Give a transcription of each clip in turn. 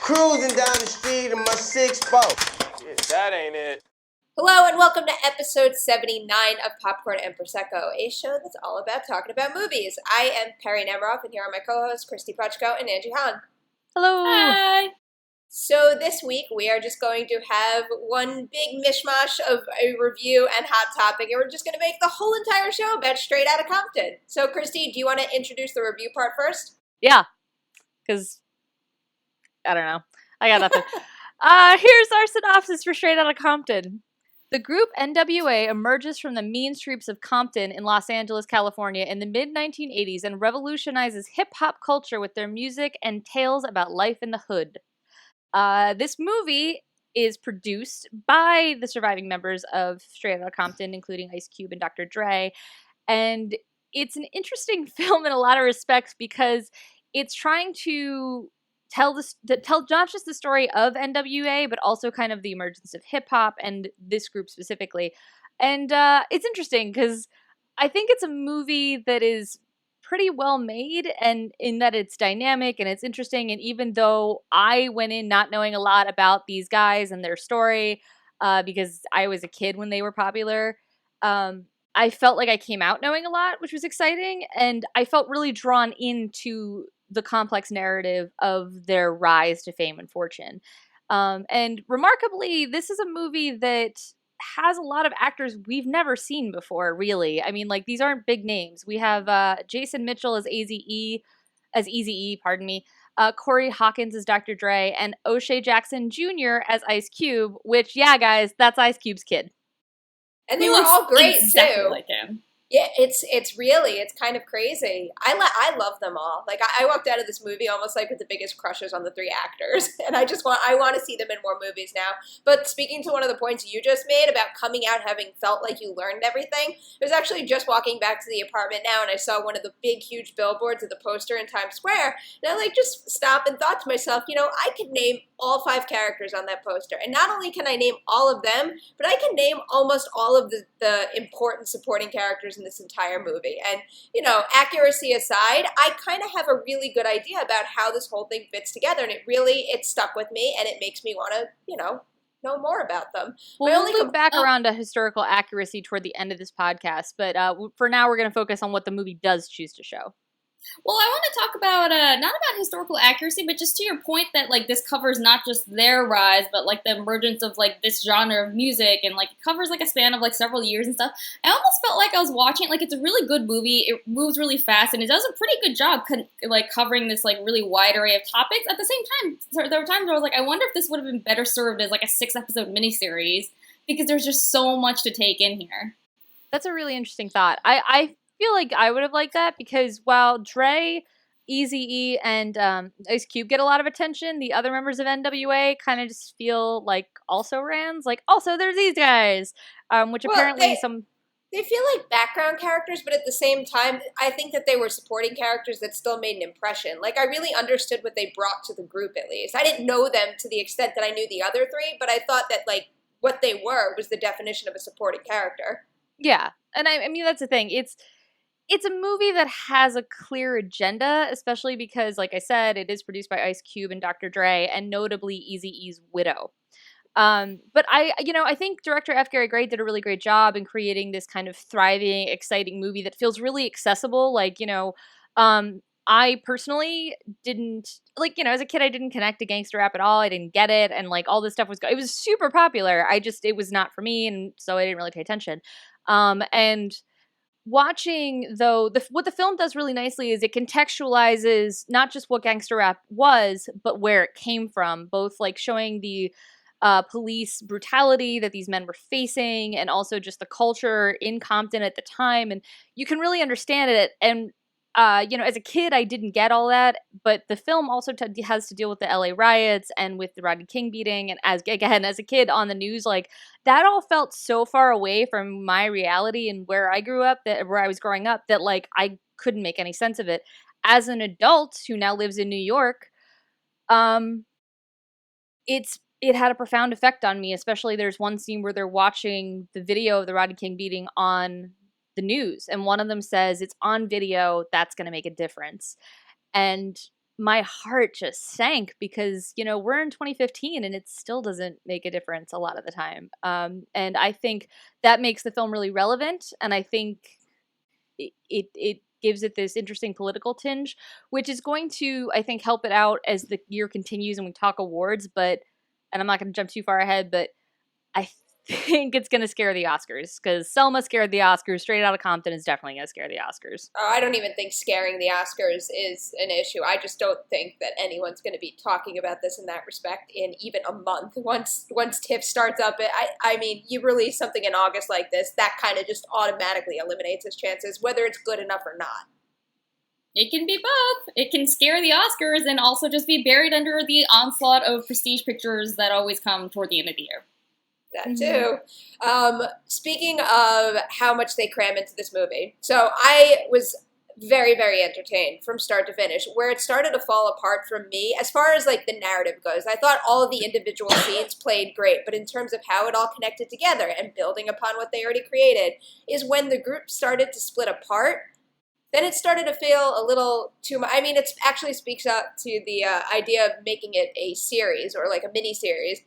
Cruising down the street in my 6'4". Yeah, that ain't it. Hello and welcome to episode 79 of Popcorn and Prosecco, a show that's all about talking about movies. I am Perri Nemiroff, and here are my co-hosts, Kristy Puchko and Angie. Hello. Hi. So this week we are just going to have one big mishmash of a review and hot topic, and we're just going to make the whole entire show about Straight Outta Compton. So Kristy, do you want to introduce the review part first? Yeah, because I don't know. I got nothing. Here's our synopsis for Straight Outta Compton. The group NWA emerges from the mean streets of Compton in Los Angeles, California in the mid-1980s and revolutionizes hip-hop culture with their music and tales about life in the hood. This movie is produced by the surviving members of Straight Outta Compton, including Ice Cube and Dr. Dre, and it's an interesting film in a lot of respects because it's trying to tell not just the story of NWA, but also kind of the emergence of hip hop and this group specifically. And it's interesting because I think it's a movie that is pretty well made, and in that it's dynamic and it's interesting. And even though I went in not knowing a lot about these guys and their story, because I was a kid when they were popular, I felt like I came out knowing a lot, which was exciting. And I felt really drawn into the complex narrative of their rise to fame and fortune. And remarkably, this is a movie that has a lot of actors we've never seen before, really. I mean, like, these aren't big names. We have Jason Mitchell as Eazy-E, pardon me, Corey Hawkins as Dr. Dre, and O'Shea Jackson Jr. as Ice Cube, which, yeah, guys, that's Ice Cube's kid. And they were all great, exactly too. Like him. Yeah, it's kind of crazy. I love them all. Like, I walked out of this movie almost like with the biggest crushes on the three actors, and I want to see them in more movies now. But speaking to one of the points you just made about coming out having felt like you learned everything, I was actually just walking back to the apartment now, and I saw one of the big, huge billboards of the poster in Times Square, and I just stopped and thought to myself, I could name all 5 characters on that poster, and not only can I name all of them, but I can name almost all of the important supporting characters in this entire movie. And, accuracy aside, I kind of have a really good idea about how this whole thing fits together, and it stuck with me, and it makes me want to, know more about them. Well, we'll loop back around to historical accuracy toward the end of this podcast, but for now we're going to focus on what the movie does choose to show. Well, I want to talk about, not about historical accuracy, but just to your point that, this covers not just their rise, but, the emergence of, this genre of music, and, it covers, a span of, several years and stuff. I almost felt like I was watching, it's a really good movie, it moves really fast, and it does a pretty good job, covering this, really wide array of topics. At the same time, there were times where I was I wonder if this would have been better served as, a 6-episode miniseries, because there's just so much to take in here. That's a really interesting thought. I feel like I would have liked that because while Dre, Eazy-E, and Ice Cube get a lot of attention, the other members of NWA kind of just feel like also-rans. Also, there's these guys, which apparently They feel like background characters, but at the same time, I think that they were supporting characters that still made an impression. I really understood what they brought to the group, at least. I didn't know them to the extent that I knew the other 3, but I thought that, what they were was the definition of a supporting character. Yeah, and I mean, that's the thing. It's a movie that has a clear agenda, especially because, like I said, it is produced by Ice Cube and Dr. Dre, and notably Eazy-E's widow. But I think director F. Gary Gray did a really great job in creating this kind of thriving, exciting movie that feels really accessible. I personally didn't, as a kid, I didn't connect to gangster rap at all. I didn't get it, and all this stuff it was super popular. It was not for me, and so I didn't really pay attention. And watching, though, what the film does really nicely is it contextualizes not just what gangster rap was, but where it came from, both showing the police brutality that these men were facing, and also just the culture in Compton at the time. And you can really understand it. And as a kid, I didn't get all that, but the film also has to deal with the LA riots and with the Rodney King beating. And as a kid on the news, that all felt so far away from my reality and where I grew up, where I was growing up, that I couldn't make any sense of it. As an adult who now lives in New York, it had a profound effect on me. Especially there's one scene where they're watching the video of the Rodney King beating on the news, and one of them says, "It's on video, that's going to make a difference." And my heart just sank because, you know, we're in 2015 and it still doesn't make a difference a lot of the time. And I think that makes the film really relevant. And I think it gives it this interesting political tinge, which is going to, I think, help it out as the year continues and we talk awards. But, and I'm not going to jump too far ahead, but I think it's going to scare the Oscars because Selma scared the Oscars. Straight Outta Compton is definitely going to scare the Oscars. I don't even think scaring the Oscars is an issue. I just don't think that anyone's going to be talking about this in that respect in even a month. Once TIFF starts up, I mean, you release something in August like this, that kind of just automatically eliminates its chances, whether it's good enough or not. It can be both. It can scare the Oscars and also just be buried under the onslaught of prestige pictures that always come toward the end of the year. That too. Speaking of how much they cram into this movie, so I was very, very entertained from start to finish. Where it started to fall apart for me, as far as like the narrative goes, I thought all of the individual scenes played great, but in terms of how it all connected together and building upon what they already created, is when the group started to split apart. Then it started to feel a little too much. I mean, it actually speaks up to the idea of making it a series or like a mini series.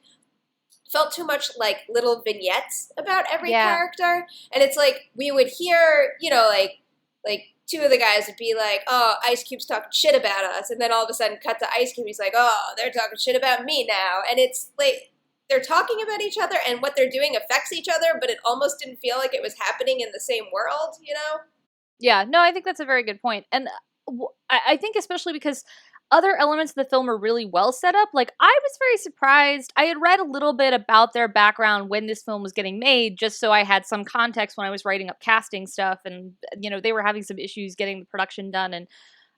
Felt too much like little vignettes about every character. And it's like we would hear, you know, like two of the guys would be like, oh, Ice Cube's talking shit about us. And then all of a sudden cut to Ice Cube. He's like, oh, they're talking shit about me now. And it's like they're talking about each other and what they're doing affects each other, but it almost didn't feel like it was happening in the same world, you know? Yeah, no, I think that's a very good point. And I think especially because other elements of the film are really well set up. Like, I was very surprised. I had read a little bit about their background when this film was getting made, just so I had some context when I was writing up casting stuff. And, you know, they were having some issues getting the production done. And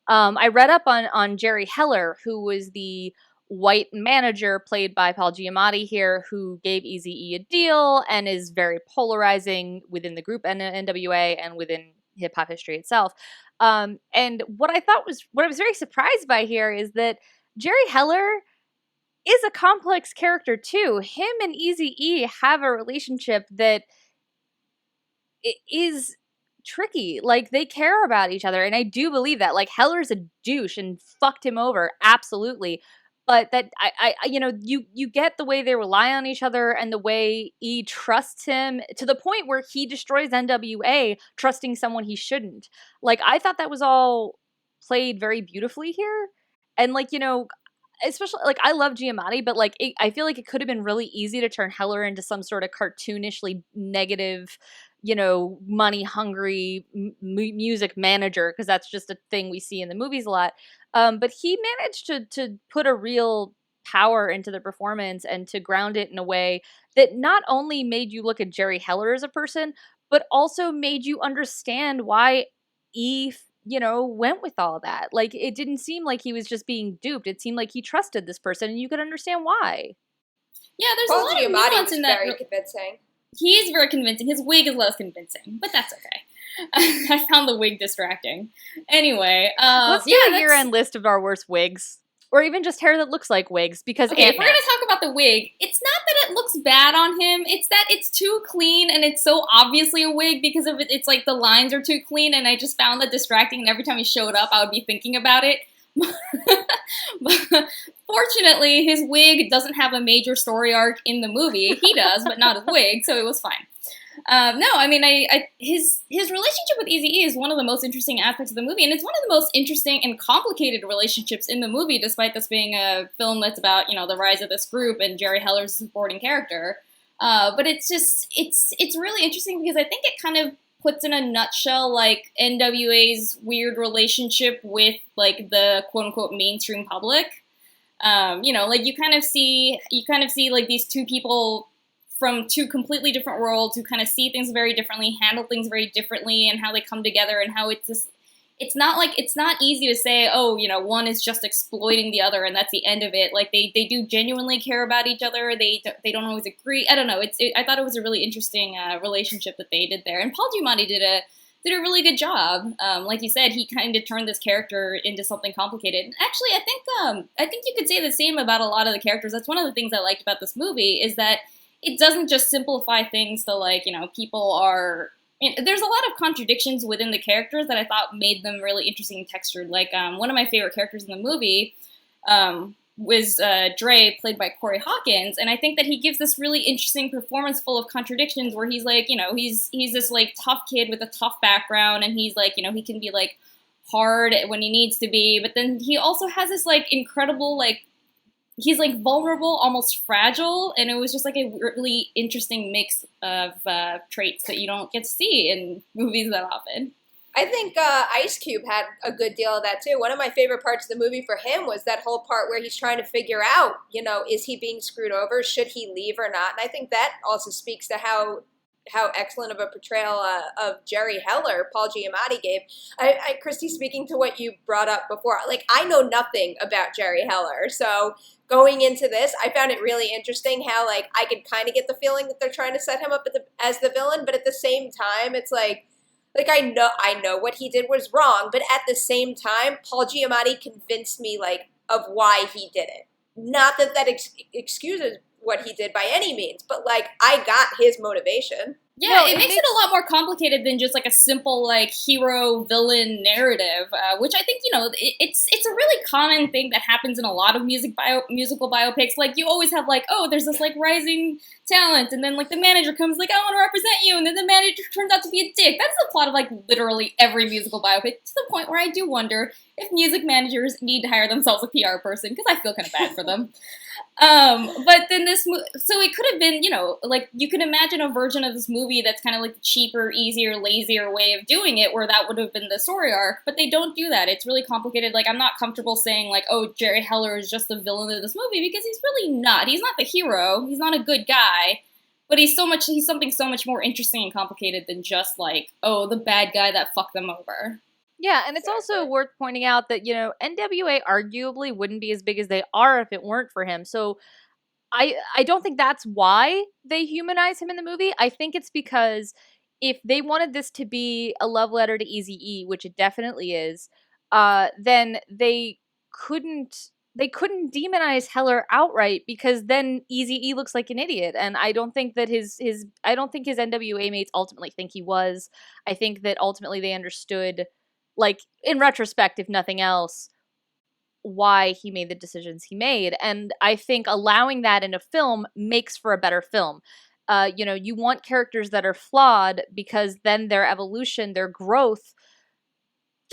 I read up on Jerry Heller, who was the white manager played by Paul Giamatti here, who gave Eazy-E a deal and is very polarizing within the group NWA and within hip-hop history itself. And what I was very surprised by here is that Jerry Heller is a complex character too. Him and Eazy-E have a relationship that is tricky. Like, they care about each other, and I do believe that. Like, Heller's a douche and fucked him over, absolutely. But that I you know, you get the way they rely on each other and the way E trusts him to the point where he destroys NWA trusting someone he shouldn't. Like, I thought that was all played very beautifully here. And like, you know, especially like I love Giamatti, but like I feel like it could have been really easy to turn Heller into some sort of cartoonishly negative, you know, money hungry music manager, because that's just a thing we see in the movies a lot. But he managed to put a real power into the performance and to ground it in a way that not only made you look at Jerry Heller as a person, but also made you understand why E, you know, went with all that. Like, it didn't seem like he was just being duped. It seemed like he trusted this person, and you could understand why. Yeah, there's Paul a lot Giamatti of nuance was in that. very convincing. He is very convincing. His wig is less convincing, but that's okay. I found the wig distracting. Anyway, let's do a year-end list of our worst wigs. Or even just hair that looks like wigs, because okay, if we're going to talk about the wig, it's not that it looks bad on him, it's that it's too clean and it's so obviously a wig because of it. It's like the lines are too clean, and I just found that distracting, and every time he showed up, I would be thinking about it. But fortunately, his wig doesn't have a major story arc in the movie. He does, but not his wig, so it was fine. No, I mean, his relationship with Eazy-E is one of the most interesting aspects of the movie, and it's one of the most interesting and complicated relationships in the movie, despite this being a film that's about, you know, the rise of this group and Jerry Heller's supporting character. But it's really interesting because I think it kind of puts in a nutshell, like, NWA's weird relationship with, like, the quote-unquote mainstream public. You know, like, you kind of see, like, these two people from two completely different worlds who kind of see things very differently, handle things very differently, and how they come together, and how it's not easy to say, oh, you know, one is just exploiting the other and that's the end of it. Like, they do genuinely care about each other. They don't always agree. I don't know. I thought it was a really interesting relationship that they did there. And Paul Giamatti did a really good job. Like you said, he kind of turned this character into something complicated. And actually, I think you could say the same about a lot of the characters. That's one of the things I liked about this movie, is that it doesn't just simplify things to, like, you know, people are mean, there's a lot of contradictions within the characters that I thought made them really interesting and textured. Like, one of my favorite characters in the movie was Dre, played by Corey Hawkins, and I think that he gives this really interesting performance full of contradictions where he's like, you know, he's this like tough kid with a tough background, and he's like, you know, he can be like hard when he needs to be, but then he also has this like incredible, like, he's like vulnerable, almost fragile, and it was just like a really interesting mix of traits that you don't get to see in movies that often. I think Ice Cube had a good deal of that too. One of my favorite parts of the movie for him was that whole part where he's trying to figure out, you know, is he being screwed over? Should he leave or not? And I think that also speaks to how excellent of a portrayal of Jerry Heller Paul Giamatti gave. Kristy, speaking to what you brought up before, like, I know nothing about Jerry Heller, so going into this, I found it really interesting how, like, I could kind of get the feeling that they're trying to set him up as the villain, but at the same time, it's like I know what he did was wrong, but at the same time, Paul Giamatti convinced me, like, of why he did it. Not that excuses what he did by any means, but, like, I got his motivation. Yeah, no, it makes it a lot more complicated than just like a simple like hero villain narrative, which I think, you know, it's a really common thing that happens in a lot of musical biopics. Like, you always have like, oh, there's this like rising talent, and then like the manager comes like, I want to represent you, and then the manager turns out to be a dick. That's the plot of like literally every musical biopic, to the point where I do wonder if music managers need to hire themselves a PR person, because I feel kind of bad for them. But then so it could have been, you know, like, you can imagine a version of this movie that's kind of like the cheaper, easier, lazier way of doing it, where that would have been the story arc, but they don't do that. It's really complicated. Like, I'm not comfortable saying like, oh, Jerry Heller is just the villain of this movie, because he's really not. He's not the hero. He's not a good guy, but he's something so much more interesting and complicated than just like, oh, the bad guy that fucked them over. Yeah, and it's also worth pointing out that, you know, NWA arguably wouldn't be as big as they are if it weren't for him. So I don't think that's why they humanize him in the movie. I think it's because if they wanted this to be a love letter to Eazy-E, which it definitely is, then they couldn't demonize Heller outright, because then Eazy-E looks like an idiot. And I don't think that his NWA mates ultimately think he was. I think that ultimately they understood, like, in retrospect, if nothing else, why he made the decisions he made. And I think allowing that in a film makes for a better film. You know, you want characters that are flawed, because then their evolution, their growth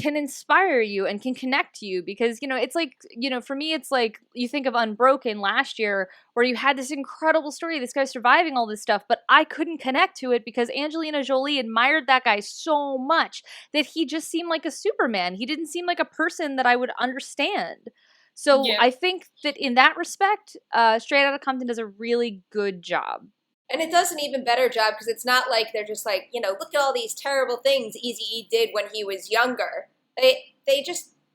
can inspire you and can connect you, because, you know, it's like, you know, for me, it's like, you think of Unbroken last year, where you had this incredible story, this guy surviving all this stuff, but I couldn't connect to it because Angelina Jolie admired that guy so much that he just seemed like a Superman. He didn't seem like a person that I would understand. So yeah. I think that in that respect, Straight Outta Compton does a really good job. And it does an even better job, because it's not like they're just like, you know, look at all these terrible things Eazy-E did when he was younger. They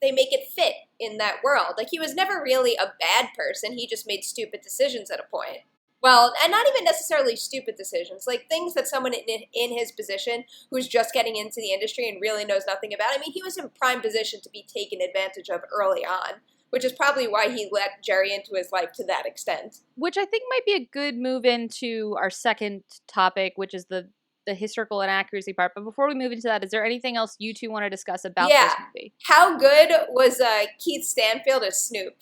make it fit in that world. Like, he was never really a bad person. He just made stupid decisions at a point. Well, and not even necessarily stupid decisions, like things that someone in his position who's just getting into the industry and really knows nothing about. I mean, he was in prime position to be taken advantage of early on, which is probably why he let Jerry into his life to that extent. Which I think might be a good move into our second topic, which is the historical inaccuracy part. But before we move into that, is there anything else you two want to discuss about this movie? How good was Keith Stanfield as Snoop?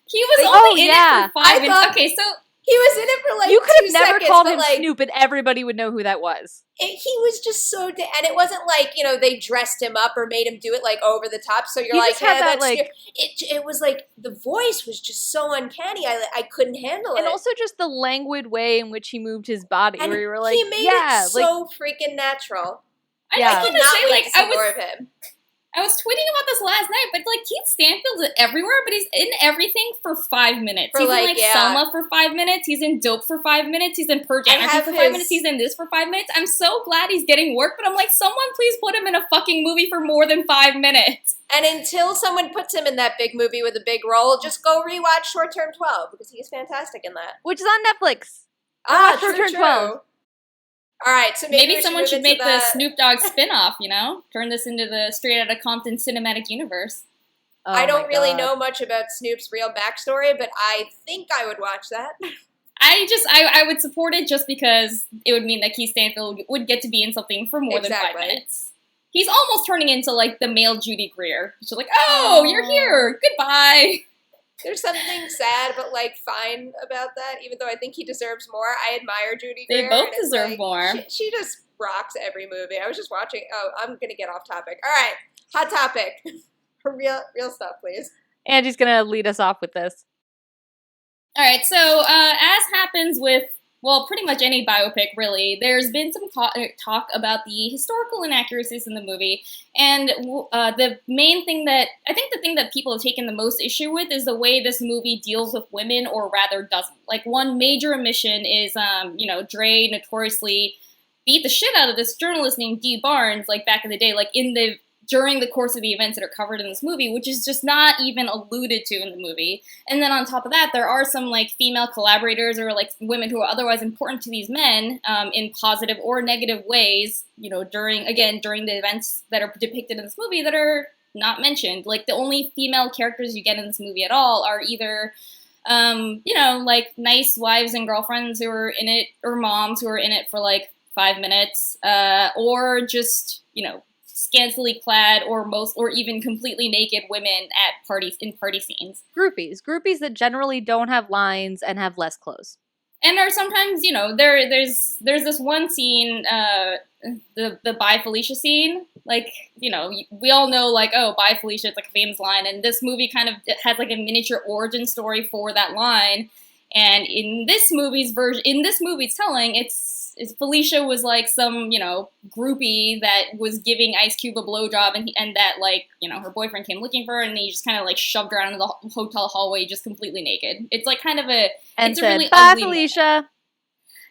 He was only in it for 5 minutes. Okay, so he was in it for like 2 seconds. You could have never called him Snoop, and everybody would know who that was. He was just so, and it wasn't like, you know, they dressed him up or made him do it like over the top. So you're he like, yeah, that's like, it was like the voice was just so uncanny. I couldn't handle it. And also just the languid way in which he moved his body, and where you were like, he made it so freaking natural. I cannot wait to see more of him. I was tweeting about this last night, but like Keith Stanfield's everywhere, but he's in everything for 5 minutes. He's in like Selma for 5 minutes. He's in Dope for 5 minutes. He's in Purge Anarchy for 5 minutes. He's in this for 5 minutes. I'm so glad he's getting work, but I'm like, someone please put him in a fucking movie for more than 5 minutes. And until someone puts him in that big movie with a big role, just go rewatch Short Term 12, because he's fantastic in that. Which is on Netflix. Short Term 12. All right, so maybe someone should make the Snoop Dogg spinoff, you know? Turn this into the Straight Outta Compton cinematic universe. I don't really know much about Snoop's real backstory, but I think I would watch that. I would support it just because it would mean that Keith Stanfield would get to be in something for more than 5 minutes. He's almost turning into, like, the male Judy Greer. She's like, oh, you're here. Goodbye. There's something sad but, like, fine about that, even though I think he deserves more. I admire Judy Greer. They both deserve more. She just rocks every movie. I was just watching. Oh, I'm going to get off topic. All right, hot topic. real stuff, please. Angie's going to lead us off with this. All right, so as happens with, well, pretty much any biopic, really, there's been some talk about the historical inaccuracies in the movie, and the main thing that, I think the thing that people have taken the most issue with is the way this movie deals with women, or rather doesn't. Like, one major omission is, Dre notoriously beat the shit out of this journalist named Dee Barnes, like, back in the day, like, during the course of the events that are covered in this movie, which is just not even alluded to in the movie. And then on top of that, there are some, like, female collaborators or, like, women who are otherwise important to these men in positive or negative ways, during the events that are depicted in this movie that are not mentioned. Like, the only female characters you get in this movie at all are either, like, nice wives and girlfriends who are in it, or moms who are in it for, like, 5 minutes, or just, scantily clad or even completely naked women at parties, in party scenes. Groupies that generally don't have lines and have less clothes. And are sometimes, there's this one scene, the Bye Felicia scene, like, we all know, like, oh, Bye Felicia, it's like a famous line, and this movie kind of has like a miniature origin story for that line. And in this movie's telling, it's Felicia was like some, groupie that was giving Ice Cube a blowjob, and that, like, her boyfriend came looking for her, and he just kind of like shoved her out into the hotel hallway just completely naked. It's like kind of it's said, a really bye, ugly Felicia. Moment.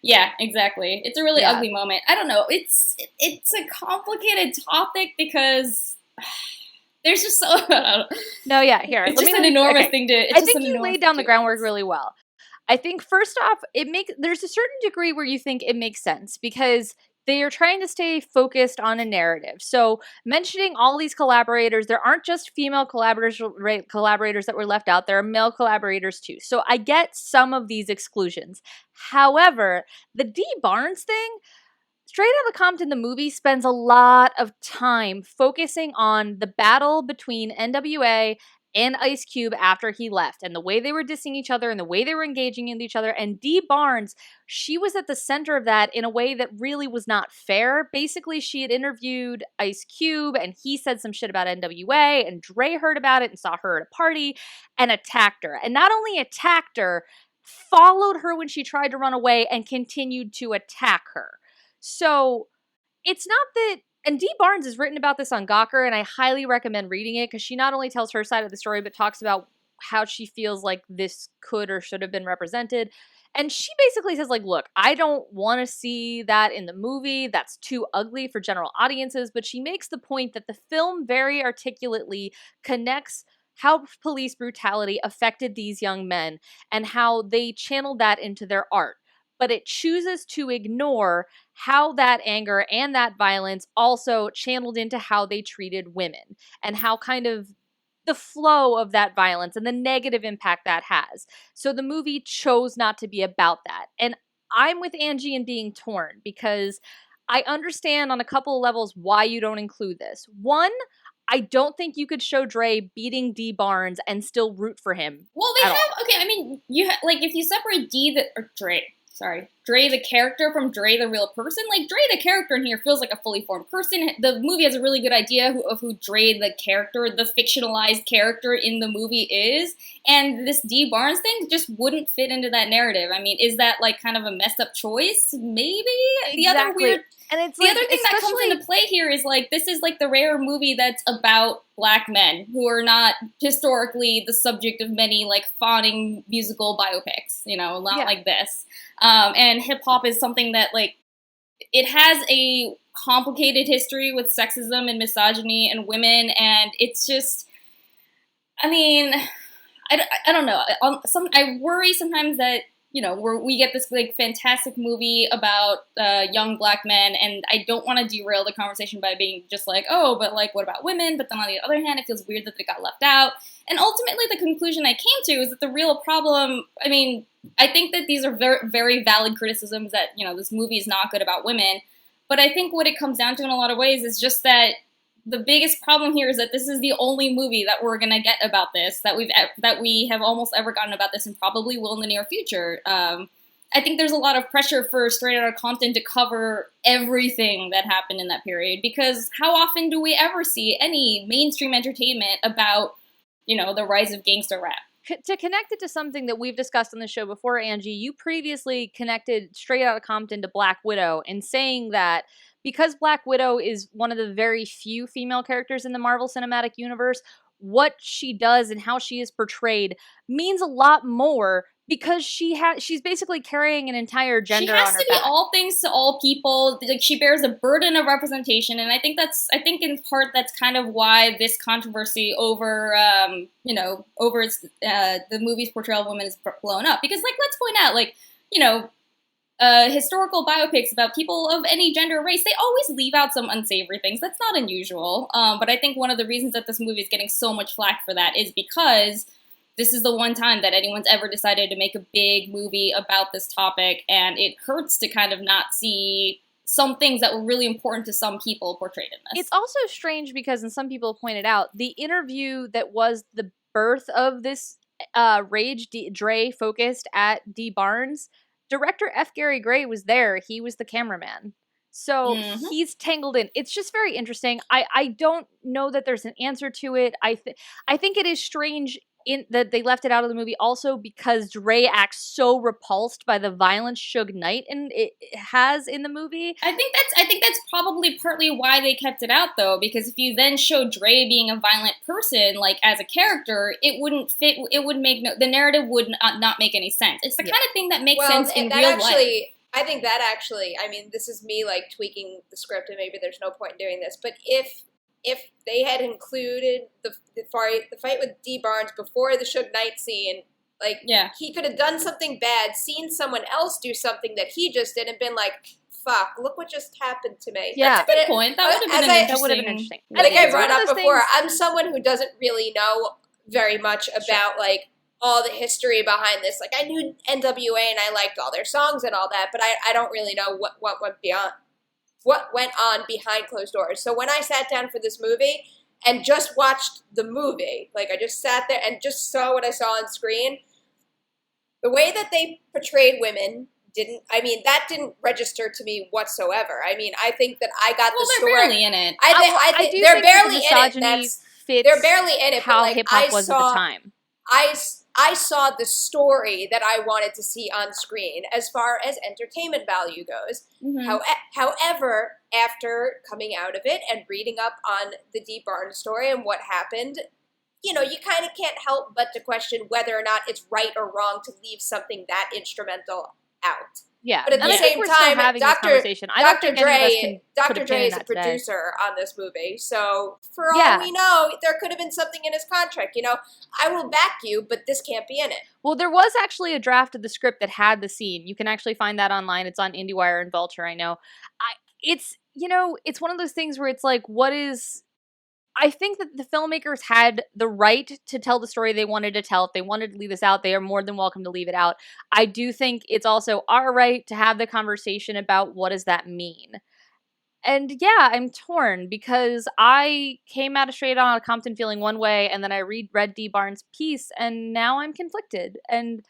Yeah, Yeah, it's a really ugly moment. I don't know. It's a complicated topic because there's just so. No, yeah, here. It's just an enormous thing to. I think you laid down the groundwork really well. I think first off, there's a certain degree where you think it makes sense because they are trying to stay focused on a narrative. So mentioning all these collaborators, there aren't just female collaborators that were left out. There are male collaborators too. So I get some of these exclusions. However, the Dee Barnes thing, Straight Outta Compton, the movie, spends a lot of time focusing on the battle between NWA and Ice Cube after he left, and the way they were dissing each other and the way they were engaging in each other. And Dee Barnes, she was at the center of that in a way that really was not fair. Basically, she had interviewed Ice Cube, and he said some shit about NWA, and Dre heard about it and saw her at a party and attacked her. And not only attacked her, followed her when she tried to run away and continued to attack her. So it's not that. And Dee Barnes has written about this on Gawker, and I highly recommend reading it because she not only tells her side of the story, but talks about how she feels like this could or should have been represented. And she basically says, like, look, I don't want to see that in the movie. That's too ugly for general audiences. But she makes the point that the film very articulately connects how police brutality affected these young men and how they channeled that into their art. But it chooses to ignore how that anger and that violence also channeled into how they treated women and how kind of the flow of that violence and the negative impact that has. So the movie chose not to be about that. And I'm with Angie in being torn because I understand on a couple of levels why you don't include this. One, I don't think you could show Dre beating Dee Barnes and still root for him. Well, they have, okay, I mean, if you separate Dre the character from Dre the real person, like, Dre the character in here feels like a fully formed person. The movie has a really good idea of who Dre the character, the fictionalized character in the movie is, and this Dee Barnes thing just wouldn't fit into that narrative. I mean, is that, like, kind of a messed up choice? Maybe? Exactly. The other weird... And it's the other thing that comes into play here is, like, this is, like, the rare movie that's about black men who are not historically the subject of many, like, fawning musical biopics, not like this. And hip-hop is something that, like, it has a complicated history with sexism and misogyny and women, and it's just, I mean, I don't know. I worry sometimes that where we get this like fantastic movie about young black men, and I don't want to derail the conversation by being just like, oh, but like, what about women? But then on the other hand, it feels weird that they got left out. And ultimately, the conclusion I came to is that the real problem, I mean, I think that these are very, very valid criticisms that, this movie is not good about women. But I think what it comes down to in a lot of ways is just that the biggest problem here is that this is the only movie that we're gonna get about this, that we have almost ever gotten about this, and probably will in the near future. I think there's a lot of pressure for Straight Outta Compton to cover everything that happened in that period, because how often do we ever see any mainstream entertainment about, the rise of gangster rap? To connect it to something that we've discussed on the show before, Angie, you previously connected Straight Outta Compton to Black Widow, and saying that because Black Widow is one of the very few female characters in the Marvel Cinematic Universe, what she does and how she is portrayed means a lot more, because she's basically carrying an entire gender on her back. She has to be all things to all people. Like, she bears a burden of representation, and I think in part that's kind of why this controversy over the movie's portrayal of women is blown up. Because, like, let's point out, historical biopics about people of any gender or race, they always leave out some unsavory things. That's not unusual. But I think one of the reasons that this movie is getting so much flack for that is because this is the one time that anyone's ever decided to make a big movie about this topic, and it hurts to kind of not see some things that were really important to some people portrayed in this. It's also strange because, and some people pointed out, the interview that was the birth of this Rage Dre focused at D. Barnes, director F. Gary Gray was there. He was the cameraman. So he's tangled in. It's just very interesting. I don't know that there's an answer to it. I think it is strange that they left it out of the movie also because Dre acts so repulsed by the violence Suge Knight has in the movie. I think that's probably partly why they kept it out, though, because if you then show Dre being a violent person, like, as a character, it wouldn't fit. It would make the narrative would not make any sense. It's the kind of thing that makes sense in real life. I think that actually, I mean, this is me like tweaking the script, and maybe there's no point in doing this, but if they had included the fight with D. Barnes before the Suge Knight scene, like, he could have done something bad, seen someone else do something that he just did, and been like, fuck, look what just happened to me. Yeah, that's a good point. That would have been interesting. I think I brought up before, I'm someone who doesn't really know very much about, like, all the history behind this. Like, I knew NWA and I liked all their songs and all that, but I don't really know what went on behind closed doors. So when I sat down for this movie and just watched the movie, like, I just sat there and just saw what I saw on screen, the way that they portrayed women didn't register to me whatsoever. I mean, I think that I got the story. They're barely in it. I think they're barely in it. They're barely in it. How hip hop was at the time. I saw the story that I wanted to see on screen as far as entertainment value goes. However, after coming out of it and reading up on the D. Barnes story and what happened, you kind of can't help but to question whether or not it's right or wrong to leave something that instrumental out. Yeah, but at the same time, Dr. Dre is a producer on this movie, so for all we know, there could have been something in his contract. I will back you, but this can't be in it. Well, there was actually a draft of the script that had the scene. You can actually find that online. It's on IndieWire and Vulture. I know. It's one of those things where it's like, I think that the filmmakers had the right to tell the story they wanted to tell. If they wanted to leave this out, they are more than welcome to leave it out. I do think it's also our right to have the conversation about what does that mean. And yeah, I'm torn because I came out of Straight Outta Compton feeling one way, and then I read D. Barnes' piece, and now I'm conflicted. And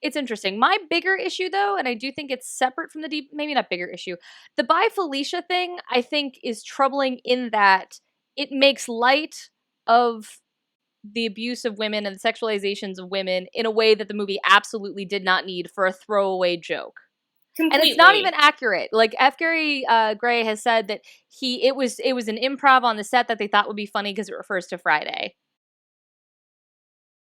it's interesting. My bigger issue, though, and I do think it's separate from maybe not bigger issue, the By Felicia thing, I think, is troubling in that it makes light of the abuse of women and the sexualizations of women in a way that the movie absolutely did not need for a throwaway joke. Completely. And it's not even accurate. Like, F. Gary Gray has said that it was an improv on the set that they thought would be funny because it refers to Friday.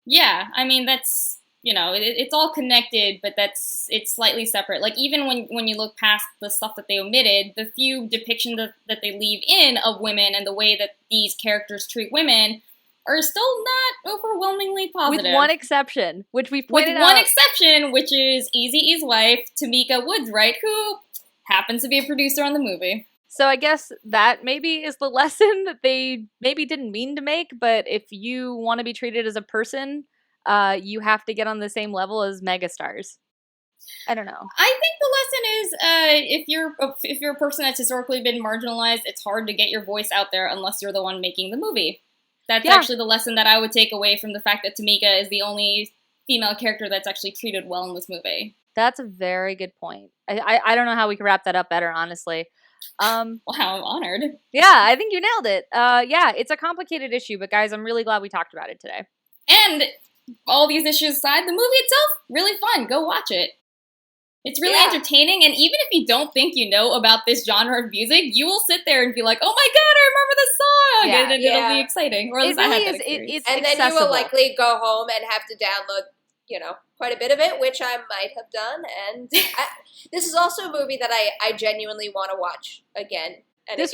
Yeah, I mean, that's, it's all connected, but it's slightly separate. Like, even when you look past the stuff that they omitted, the few depictions that they leave in of women and the way that these characters treat women, are still not overwhelmingly positive. With one exception, which we pointed With out. one exception, which is Eazy-E's wife, Tamika Woods-Wright, who happens to be a producer on the movie. So I guess that maybe is the lesson that they maybe didn't mean to make, but if you want to be treated as a person, you have to get on the same level as megastars. I don't know. I think the lesson is if you're a person that's historically been marginalized, it's hard to get your voice out there unless you're the one making the movie. That's actually the lesson that I would take away from the fact that Tamika is the only female character that's actually treated well in this movie. That's a very good point. I don't know how we can wrap that up better, honestly. Wow, I'm honored. Yeah, I think you nailed it. Yeah, it's a complicated issue, but guys, I'm really glad we talked about it today. And all these issues aside, the movie itself, really fun. Go watch it. It's really entertaining, and even if you don't think you know about this genre of music, you will sit there and be like, oh my god, I remember this song! And it'll be exciting. Or it really is. It's and accessible. then you will likely go home and have to download, quite a bit of it, which I might have done. And this is also a movie that I genuinely want to watch again. And this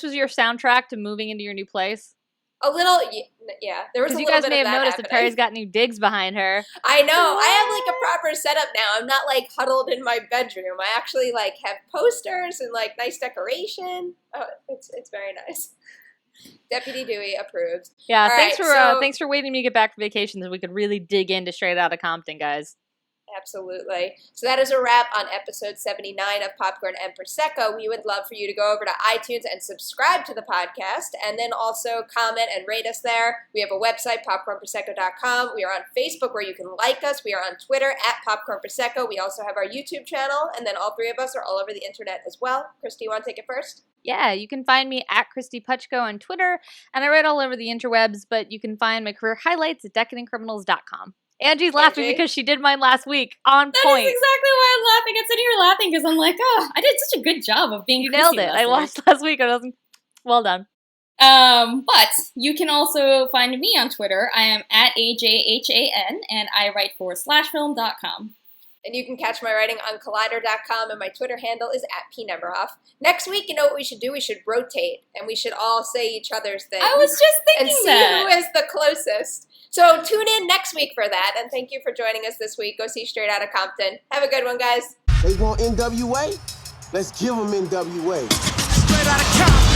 was your soundtrack to moving into your new place? A little, yeah. There was a little bit of that. Because you guys may have noticed that happening. Perri's got new digs behind her. I know. I have a proper setup now. I'm not huddled in my bedroom. I actually have posters and nice decoration. Oh, it's very nice. Deputy Dewey approves. Yeah, All thanks for waiting me to get back from vacation so we could really dig into Straight Outta Compton, guys. Absolutely. So that is a wrap on episode 79 of Popcorn and Prosecco. We would love for you to go over to iTunes and subscribe to the podcast, and then also comment and rate us there. We have a website, popcornprosecco.com. We are on Facebook where you can like us. We are on Twitter at Popcorn Prosecco. We also have our YouTube channel, and then all three of us are all over the internet as well. Kristy, you want to take it first? Yeah, you can find me at Kristy Puchko on Twitter, and I write all over the interwebs, but you can find my career highlights at decadentcriminals.com. Angie's laughing because she did mine last week. On point. That is exactly why I'm laughing. I'm sitting here laughing because I'm like, oh, I did such a good job of being You nailed it. I watched last week. Well done. But you can also find me on Twitter. I am at AJHAN, and I write for /film.com. And you can catch my writing on Collider.com, and my Twitter handle is at Perri Nemiroff. Next week, you know what we should do? We should rotate, and we should all say each other's things. I was just thinking and see who is the closest. So tune in next week for that, and thank you for joining us this week. Go see Straight Outta Compton. Have a good one, guys. They want NWA? Let's give them NWA. Straight Outta Compton.